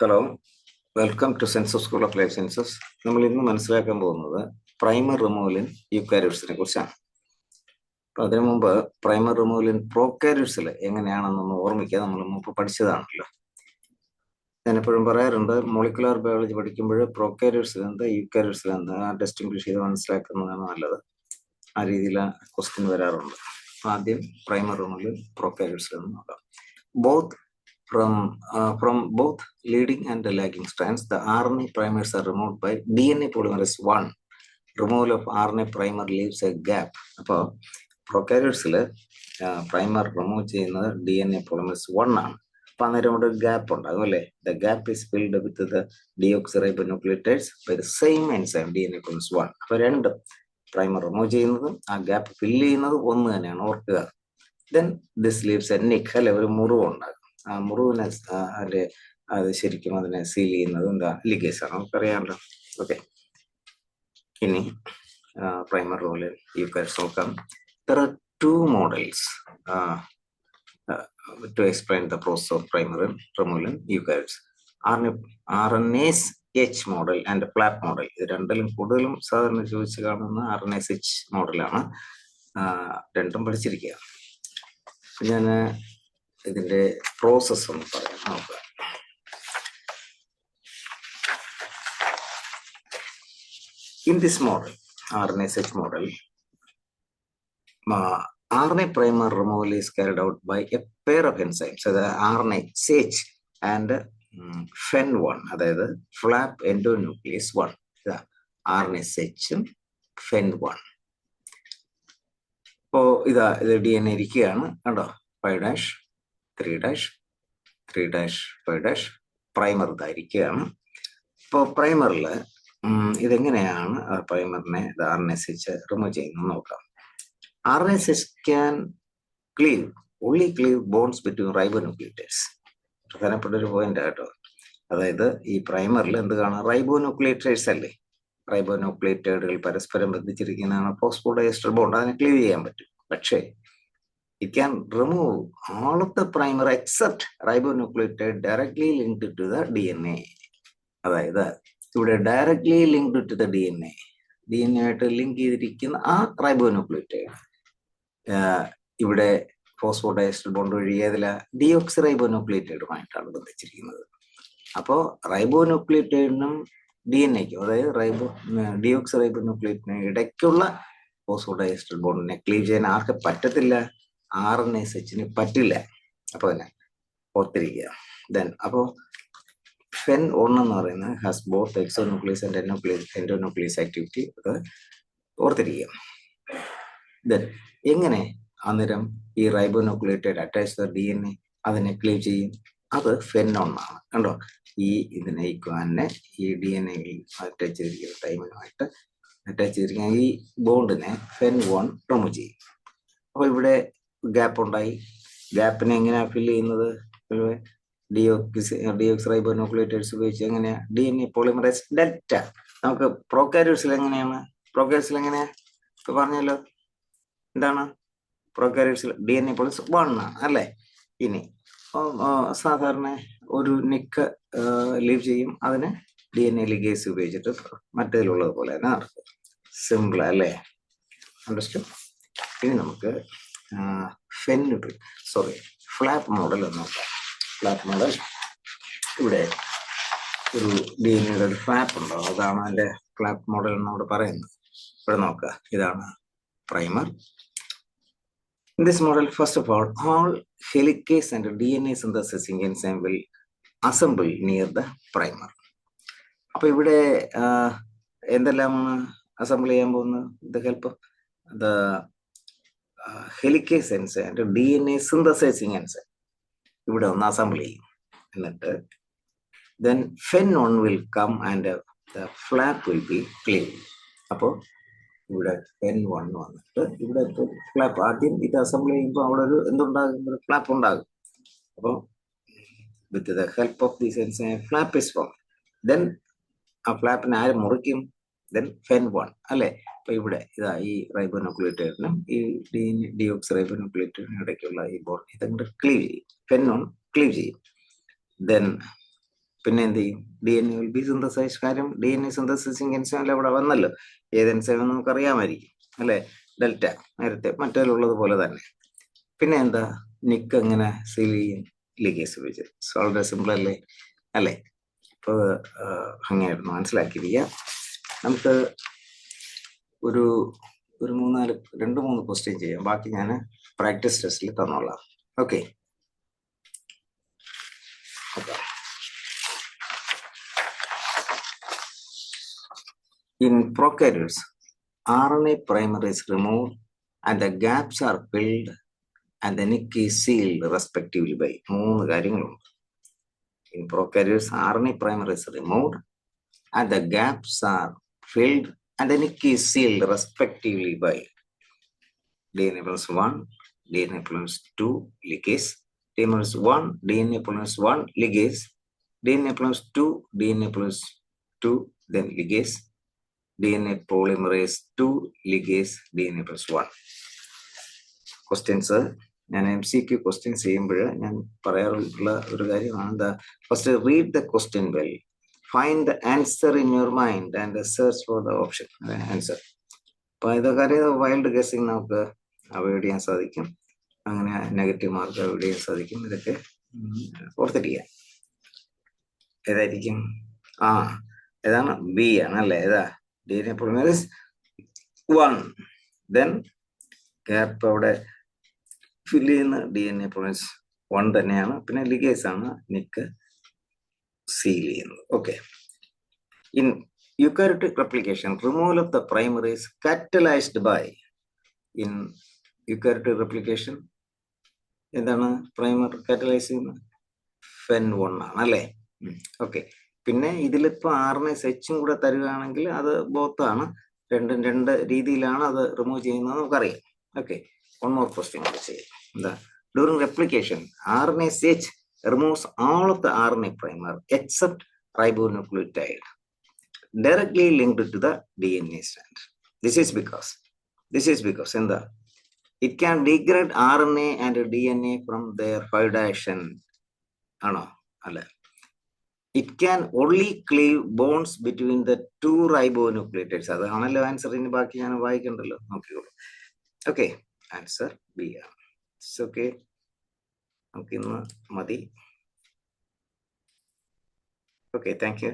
Hello, welcome to sense of school of life sciences. നമ്മൾ ഇന്ന് മനസ്സിലാക്കാൻ പോകുന്നത് പ്രൈമർ റിമൂവൽ ഇൻ യൂക്കാരിയോട്സിനെ കുറിച്ചാണ്. അപ്പൊ അതിനു മുമ്പ് പ്രൈമർ റിമൂവൽ ഇൻ പ്രോകാരിയോട്സിൽ എങ്ങനെയാണെന്നൊന്ന് ഓർമ്മിക്കുക. നമ്മൾ മുമ്പ് പഠിച്ചതാണല്ലോ. ഞാനെപ്പോഴും പറയാറുണ്ട്, മോളിക്കുലാർ ബയോളജി പഠിക്കുമ്പോൾ പ്രോകാരിയോട്സിൽ എന്താ യൂക്കാരിയോട്സിൽ എന്താ ഡിസ്റ്റിംഗ്വിഷ് ചെയ്ത് മനസ്സിലാക്കുന്നതാണ് നല്ലത്. ആ രീതിയിൽ ക്വസ്റ്റ്യൻ വരാറുണ്ട്. ആദ്യം പ്രൈമർ റിമൂവൽ പ്രോകാരിയോട്സിൽ നിന്ന് നോക്കാം. From both leading and the lagging strands, the RNA primers are removed by DNA polymerase 1. Removal of RNA primer leaves a gap. അപ്പോൾ പ്രൊക്കാരിയോട്സിൽ പ്രൈമർ റിമൂവ് ചെയ്യുന്നത് DNA polymerase 1 ആണ്. അപ്പം അന്നേരം അവിടെ ഒരു ഗ്യാപ്പ് ഉണ്ടാകും അല്ലേ? The gap is filled with the deoxyribonucleotides by the same enzyme DNA polymerase 1. അപ്പോൾ രണ്ട് പ്രൈമർ റിമൂവ് ചെയ്യുന്നതും ആ ഗ്യാപ്പ് ഫില്ല് ചെയ്യുന്നതും ഒന്ന് തന്നെയാണ്, ഓർക്കുക. ദെൻ ദിസ് ലീവ്സ് എ നിക്ക്, അല്ലെ, ഒരു മുറിവ് ഉണ്ടാകും. ആ മുറിവിനെ അത് ശരിക്കും അതിനെ സീൽ ചെയ്യുന്നത് എന്താ? ലിഗേസ് ആണ്, നമുക്കറിയാമല്ലോ. ഓക്കെ, ഇനി പ്രൈമർ റോള് യൂക്കാരിയോട്സ് നോക്കാം. There are two models to explain the process of primary removal in eukaryotes. RNase H model and flap model. ഇത് രണ്ടിലും കൂടുതലും സാധാരണ ചോദിച്ചു കാണുന്ന RNase H മോഡലാണ്. രണ്ടും പഠിച്ചിരിക്കുക. ഞാൻ ഇതിന്റെ പ്രോസസ് ഒന്ന് പറയാം, നോക്കുക. In this model, RNase H model, RNA primer removal is carried out by a pair of enzymes, the RNase H and FEN1, അതായത് flap endonuclease 1. RNase H ഉം FEN1. അപ്പോൾ ഇത് DNA ഇരിക്കുകയാണ്, കണ്ടോ? 5' 3' 3' 5' പ്രൈമർ ഇതായിരിക്കുകയാണ്. ഇപ്പോൾ പ്രൈമറിൽ ഇതെങ്ങനെയാണ് പ്രൈമറിനെ RNase H റിമൂവ് ചെയ്യുന്നത് നോക്കാം. RNase H can only cleave bonds between ribonucleotides. പ്രധാനപ്പെട്ട ഒരു പോയിന്റ് കേട്ടോ. അതായത് ഈ പ്രൈമറിൽ എന്ത് കാണാം? റൈബോന്യൂക്ലിയോടൈഡ്സ് അല്ലേ? റൈബോന്യൂക്ലിയോടൈഡുകൾ പരസ്പരം ബന്ധിച്ചിരിക്കുന്നതാണ് ഫോസ്ഫോഡൈസ്റ്റർ ബോണ്ട്. അതിനെ ക്ലീവ് ചെയ്യാൻ പറ്റും. പക്ഷേ it can remove all of the primer except ribonucleotide directly linked to the DNA. അതായത് ഇവിടെ directly linked to the DNA ആയിട്ട് ലിങ്ക് ചെയ്തിരിക്കുന്ന ആ റൈബോന്യൂക്ലിയോടൈഡ് ഇവിടെ ഫോസ്ഫോഡൈസ്റ്റർ ബോണ്ട് വഴി ഏതില ഡിയോക്സിറൈബോന്യൂക്ലിയോടൈഡുമായിട്ടാണ് ബന്ധിച്ചിരിക്കുന്നത്. അപ്പോൾ റൈബോന്യൂക്ലിയോടൈഡിനും DNAക്കും, അതായത് ഡിയോക്സിറൈബോന്യൂക്ലിയോടൈഡിനും ഇടയ്ക്കുള്ള ഫോസ്ഫോഡൈസ്റ്റർ ബോണ്ടിനെ ക്ലീവ് ചെയ്യാൻ ആർക്ക് പറ്റത്തില്ല? RNase H പറ്റില്ല. അപ്പോൾ തന്നെ ഓർത്തിരിക്കുക. ദെൻ അപ്പോൾ FEN1 എന്ന് പറയുന്നത് has both exonuclease and endonuclease activity. അത് ഓർത്തിരിക്കുക. ദെൻ എങ്ങനെ അന്നേരം ഈ റൈബോന്യൂക്ലിയോടൈഡ് അറ്റാച്ച് DNA അതിനെ ക്ലീവ് ചെയ്യും? അത് FEN1 ആണ്. കണ്ടോ? ഇതിനെ ഇക്വാനെ ഈ DNA അറ്റാച്ച് ചെയ്തിരിക്കുന്ന ടൈമിനുമായിട്ട് അറ്റാച്ച് ചെയ്തിരിക്കുന്ന ഈ ബോണ്ടിനെ FEN1 റിമൂവ് ചെയ്യും. അപ്പോൾ ഇവിടെ ഗ്യാപ്പ് ഉണ്ടായി. ഗ്യാപ്പിനെ എങ്ങനെയാ ഫില്ല് ചെയ്യുന്നത്? ഡിയോക്സിറൈബോന്യൂക്ലിയോടൈഡ്സ് ഉപയോഗിച്ച്. എങ്ങനെയാ? DNA polymerase delta. നമുക്ക് പ്രോകാരിയോട്സിൽ എങ്ങനെയാണ്? ഇപ്പൊ പറഞ്ഞല്ലോ, എന്താണ് പ്രോകാരിയോട്സിൽ? DNA പോളിമറേസ് 1 ആണ് അല്ലേ? ഇനി സാധാരണ ഒരു നിക്ക് ലീവ് ചെയ്യും, അതിന് DNA ലിഗേസ് ഉപയോഗിച്ചിട്ട് മറ്റേതിലുള്ളത് പോലെ തന്നെ നടക്കും. സിമ്പിൾ അല്ലേ? അണ്ടർസ്റ്റുഡ്? ഇനി നമുക്ക് ഫ്ലാപ്പ് മോഡൽ നോക്കാം. ഫ്ലാപ്പ് മോഡൽ, ഇവിടെ ഒരു DNAയുടെ ഒരു ഫ്ലാപ്പ് ഉണ്ടാവും. അതാണ് അതിന്റെ ഫ്ലാപ്പ് മോഡൽ എന്നോട് പറയുന്നത്. ഇവിടെ നോക്കുക, ഇതാണ് primer. In this model, first of all helicase and DNA synthesizing enzyme will assemble near the primer. അപ്പൊ ഇവിടെ എന്തെല്ലാം അസംബിൾ ചെയ്യാൻ പോകുന്നത്? The help of the helicase enzyme and DNA synthesizing enzyme ഇവിടെ ഒന്ന് അസംബിൾ ചെയ്യും. എന്നിട്ട് then FEN1 will come and the flap will be cleaved. അപ്പോൾ ഇവിടെ FEN1 വന്നിട്ട് ഇവിടെ ഫ്ലാപ്പ്, ആദ്യം ഇത് അസംബിൾ ചെയ്യുമ്പോൾ അവിടെ ഒരു എന്തുണ്ടാകും? ഒരു ഫ്ലാപ്പ് ഉണ്ടാകും. അപ്പോൾ with the help of this enzyme flap is form. Then ആ ഫ്ലാപ്പിനെ ആര് മുറിക്കും? ദെൻ FEN1 അല്ലേ? അപ്പൊ ഇവിടെ ഇതാ ഈ റൈബോന്യൂക്ലിയോടൈഡിനും ഈ ഡിയോക്സിറൈബോന്യൂക്ലിയോടൈഡിനും ഇടയ്ക്കുള്ള ഈ ബോണ്ട് ഇതങ്ങോട്ട് ക്ലീവ് ചെയ്യും. FEN1 ക്ലീവ് ചെയ്യും. ദെൻ പിന്നെ എന്ത് ചെയ്യും? DNA will be synthesized. കാര്യം DNA സിന്തസിസിങ് എൻസൈം അവിടെ വന്നല്ലോ. ഏത് എൻസൈം നമുക്ക് അറിയാമായിരിക്കും അല്ലെ? ഡെൽറ്റ, നേരത്തെ മറ്റേലുള്ളത് പോലെ തന്നെ. പിന്നെ എന്താ? നിക്ക് എങ്ങനെ സീൽ ചെയ്യും? ലിഗേസ് ഉപയോഗിച്ച്. വളരെ സിമ്പിൾ അല്ലേ? അല്ലേ? ഇപ്പൊ അങ്ങനെ മനസ്സിലാക്കിയിരിക്കുക. നമുക്ക് ഒരു 2-3 ക്വസ്റ്റ്യൻ ചെയ്യാം. ബാക്കി ഞാൻ പ്രാക്ടീസ് ടെസ്റ്റിൽ തന്നോളാം. Okay. In prokaryotes, RNA primer is removed and the gaps are filled and the nick is sealed respectively by 3 കാര്യങ്ങളുണ്ട്. In prokaryotes, RNA primer is removed and the gaps are filled and the nick is sealed respectively by DNA plus 1, DNA plus 2 ligase, DNA plus 1, DNA plus 1 ligase, DNA plus 2, DNA plus 2, then ligase, DNA polymerase 2 ligase, DNA plus 1. Questions, ഞാൻ MCQ questions ചെയ്യുമ്പോൾ ഞാൻ പറയാറുള്ള ഒരു കാര്യമാണ് എന്താ? First read the question well, find the answer in your mind and search for the option answer. അപ്പൊ ഇതൊക്കെ wild guessing നമുക്ക് അവോയ്ഡ് ചെയ്യാൻ സാധിക്കും. അങ്ങനെ നെഗറ്റീവ് മാർക്ക് അവോയ്ഡ് ചെയ്യാൻ സാധിക്കും. ഇതൊക്കെ ഓർത്തിരിക്കുക. ഏതായിരിക്കും? ഏതാണ്? ബി ആണ് അല്ലേ? ഏതാ? DNA polymerase 1. Then ഗ്യാപ്പ് അവിടെ ഫില്ല് ചെയ്യുന്ന DNA polymerase 1 തന്നെയാണ്. പിന്നെ ലിഗേസ് ആണ് നിക്ക് സീൽ ചെയ്യുന്നത്. Okay. In eukaryotic replication, removal of the primer is catalyzed by. In eukaryotic replication എന്താണ് പ്രൈമർ കാറ്റലൈസ് ചെയ്യുന്നത്? FEN1 ആണ് അല്ലേ? ഓക്കെ. പിന്നെ ഇതിലിപ്പോ RNase H കൂടെ തരുകയാണെങ്കിൽ അത് ബോത്താണ്, രണ്ടും 2 രീതിയിലാണ് അത് റിമൂവ് ചെയ്യുന്നത് നമുക്കറിയാം. ഓക്കെ. 1 more question കൂടെ ചെയ്യാം. എന്താ? During replication RNase H removes all of the RNA primer except ribonucleotide directly linked to the DNA strand. This is because എന്താ? It can degrade RNA and DNA from their 5' ആണോ? അല്ല. It can only cleave bonds between the 2 ribonucleotides. അതാണല്ലോ answer. ഇനി ബാക്കി ഞാൻ വായിക്കണ്ടല്ലോ, നോക്കിക്കോളൂ. Okay. Answer B ആണ്. Okay. നമുക്കിന്ന് മതി. Okay, thank you.